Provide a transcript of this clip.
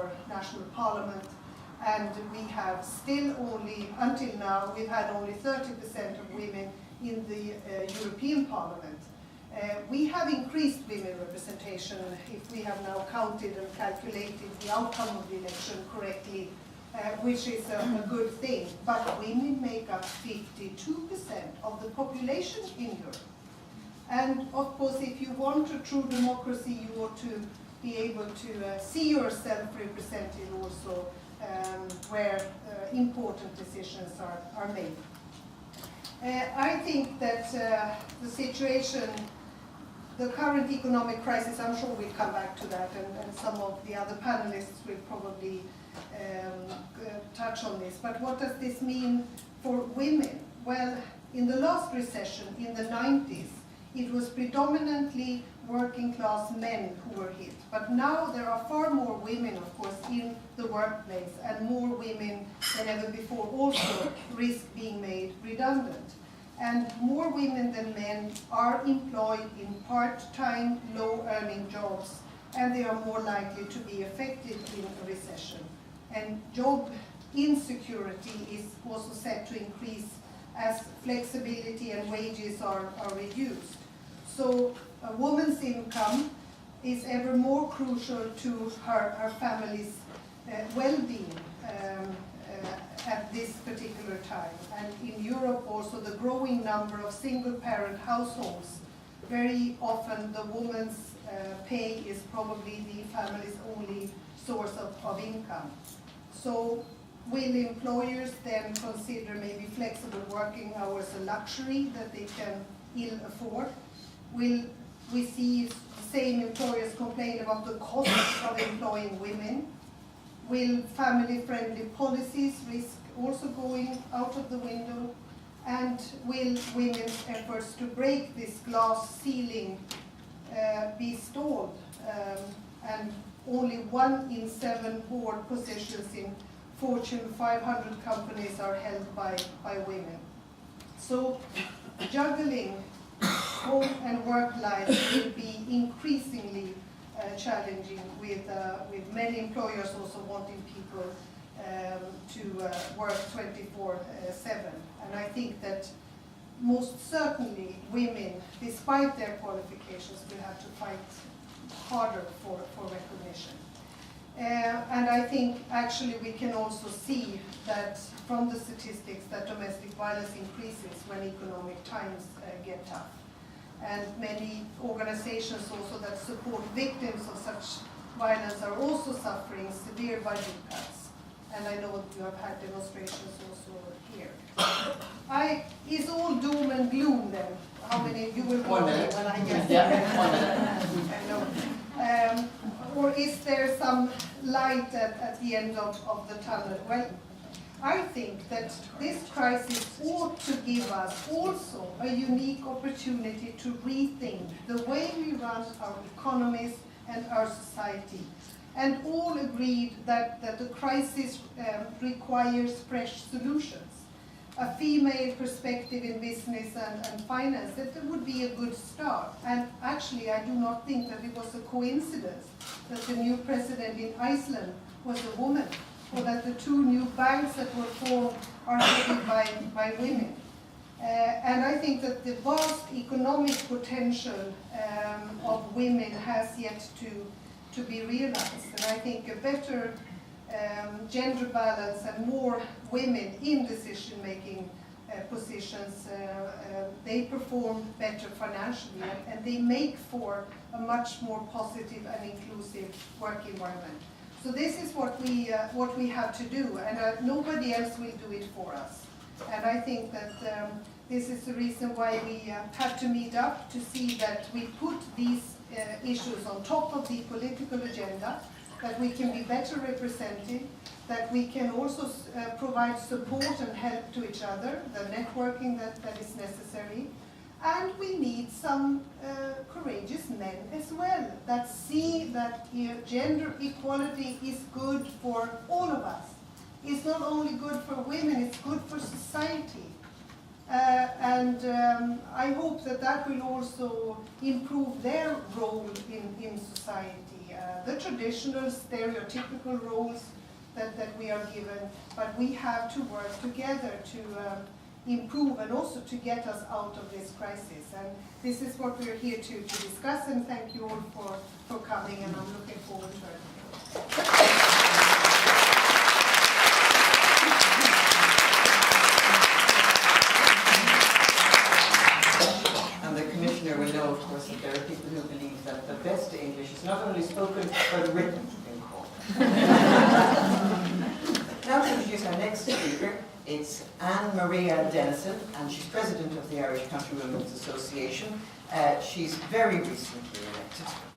our national parliament, and we have still only, until now, we've had only 30% of women in the European Parliament. We have increased women representation, if we have now counted and calculated the outcome of the election correctly, which is a good thing. But women make up 52% of the population in Europe. And of course, if you want a true democracy, you ought to be able to see yourself represented also where important decisions are made. I think that the situation, the current economic crisis, I'm sure we'll come back to that, and some of the other panelists will probably touch on this. But what does this mean for women? Well, in the last recession, in the 90s, it was predominantly working class men who were hit. But now there are far more women, of course, in the workplace, and more women than ever before also risk being made redundant. And more women than men are employed in part-time, low-earning jobs, and they are more likely to be affected in a recession. And job insecurity is also set to increase as flexibility and wages are reduced. So a woman's income is ever more crucial to her family's well-being at this particular time. And in Europe also, the growing number of single-parent households, very often the woman's pay is probably the family's only source of income. So will employers then consider maybe flexible working hours a luxury that they can ill afford? Will we see the same employers complain about the cost of employing women? Will family-friendly policies risk also going out of the window? And will women's efforts to break this glass ceiling be stalled? And only 1 in 7 board positions in Fortune 500 companies are held by women. So juggling home and work life will be increasingly challenging, with many employers also wanting people to work 24/7. And I think that most certainly women, despite their qualifications, will have to fight harder for recognition. And I think actually we can also see that from the statistics that domestic violence increases when economic times get tough. And many organizations also that support victims of such violence are also suffering severe budget cuts. And I know you have had demonstrations also here. Is all doom and gloom then? How many of you will go when I get there? I know. Or is there some light at the end of the tunnel? Well, I think that this crisis ought to give us also a unique opportunity to rethink the way we run our economies and our society. And all agreed that the crisis requires fresh solutions. A female perspective in business and finance, that would be a good start. And actually, I do not think that it was a coincidence that the new president in Iceland was a woman, or that the 2 new banks that were formed are headed by women. And I think that the vast economic potential of women has yet to be realized. And I think a better gender balance and more women in decision-making positions, they perform better financially, and they make for a much more positive and inclusive work environment. So this is what we have to do, and nobody else will do it for us. And I think that this is the reason why we have to meet up, to see that we put these issues on top of the political agenda, that we can be better represented, that we can also provide support and help to each other, the networking that is necessary. And we need some courageous men as well, that see that gender equality is good for all of us. It's not only good for women, it's good for society. And I hope that will also improve their role in society. the traditional stereotypical roles that we are given, but we have to work together to improve and also to get us out of this crisis. And this is what we're here to discuss, and thank you all for coming, and I'm looking forward to it. And the Commissioner will know, of course, that there are people who believe that the best English is not only spoken but written in Cork. Now to introduce our next speaker. It's Anne Maria Dennison, and she's President of the Irish Country Women's Association. She's very recently elected.